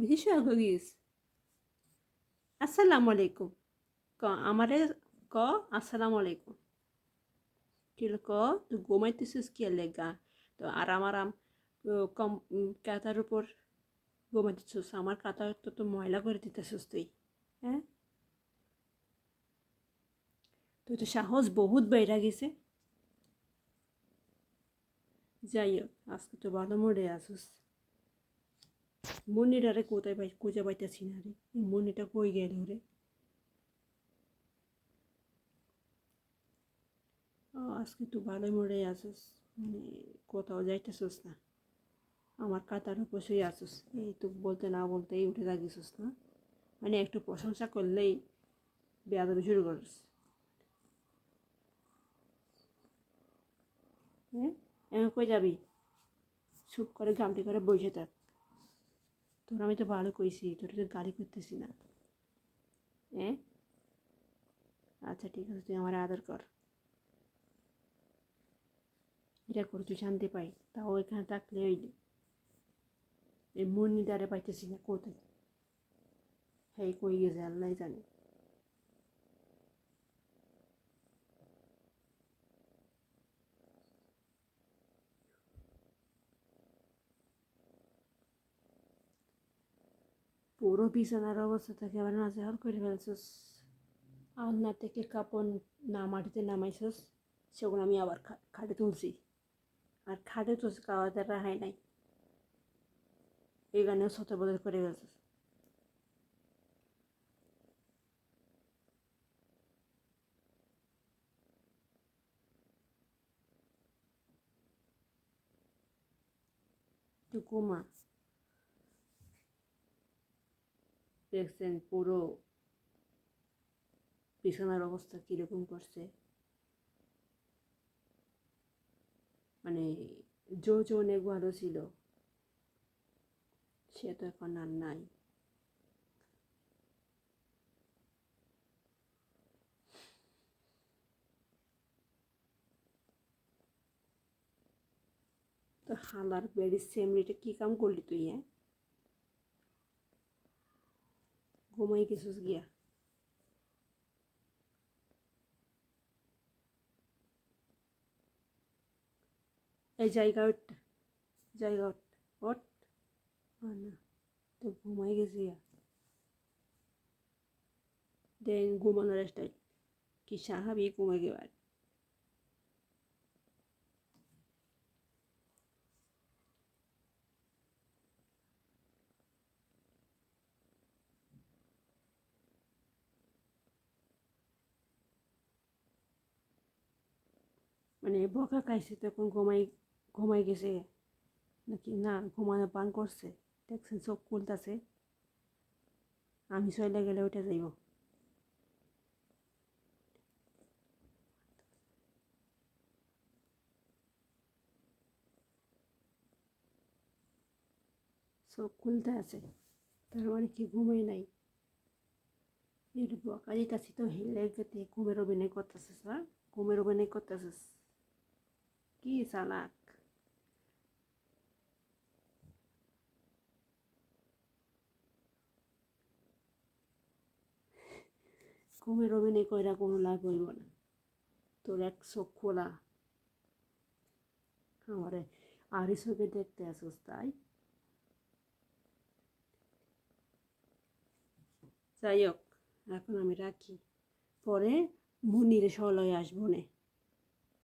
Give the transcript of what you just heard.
ভীষণ হয়ে গিয়েছে। আসসালামু আলাইকুম ক আমারে ক আসসালামু আলাইকুম কিল ক তুই ঘুমাইতেছিস কি লেগা তো আরাম আরাম কম কাতার উপর ঘুমাইতেছিস আমার কাতার তো ময়লা করে দিতেছিস তুই। হ্যাঁ, তুই তো সাহস বহুত বেড়ে গেছে। যাই হোক, আজকে তো ভালো মোড়ে আসুস। মনিটারে কোথায় পাই, খুঁজে পাইতেছি না রে। এই মনিটা কই গেল রে? আজকে তো ভালোই মোড়ে আসুস, মানে কোথাও যাইতেছিস না। আমার কাতার উপর শুয়ে আসুস, এই তো বলতে না বলতেই উঠে থাকিস না। মানে একটু প্রশংসা করলেই বেয়াদবি শুরু করিস। হ্যাঁ, এখন কই যাবি? চুপ করে গামটি করে বসে থাক। তোর আমি তো ভালো কইছি, তোর তো গালি করতেছি না। হ্যাঁ, আচ্ছা ঠিক আছে, তুই আমার আদর কর। এটা করে তুই শান্তি পাই, তাও এখানে থাকলে ওই এই মুন্নিটারে পাইতেছি না কোথায়। হ্যাঁ, কই গেছে আল্লাহ জানে। পুরো বিছানার অবস্থা থেকে আবার নাজেহাল করে ফেলছিস। আলনা থেকে কাপড় না মাটিতে নামাইছিস, সেগুলো আমি আবার খাটে তুলছি। আর খাটে তুলছি, খাওয়াতে রাহাই নাই। এই গানেও শত বদল করে ফেলছিস। তুই ঘুমা। দেখছেন পুরো বিছানার অবস্থা কীরকম করছে। মানে জো অনেক ভালো ছিল, সে তো এখন আর নাই। তো হালার বেড়ি সেমরিটা কী কাম করলি তুই? হ্যাঁ, ঘুমাই গেছিস গিয়া। এই জায়গা ওঠ, জায়গা ওঠ, ওঠ। না, তো ঘুমাই গেছি গিয়া। দেন ঘুমানোর স্টাইল কি সাহাবি ঘুমাই গেবার। মানে বকা খাইছে তখন ঘুমাই ঘুমাই গেছে নাকি না ঘুমানো পান করছে? দেখছেন চোখ খুলতেছে, আমি চলে গেলে ওইটা যাইব। চোখ খুলতে আছে, তার মানে কি ঘুমাই নাই? এর বকা দিতেছি তো হেলে গেতে ঘুমের অভিনয় করতেছিস। হ্যাঁ, ঘুমের অভিনয় করতেছিস, কি চালাক। ঘুমের অভিনয় কইরা কোনো লাভ হইব না। তোর এক চোখ খোলা, আমারে আরই চোখে দেখতে আসিস তাই। যাই হোক, এখন আমি রাখি, পরে মুন্নিরে সলয় আসবো নে।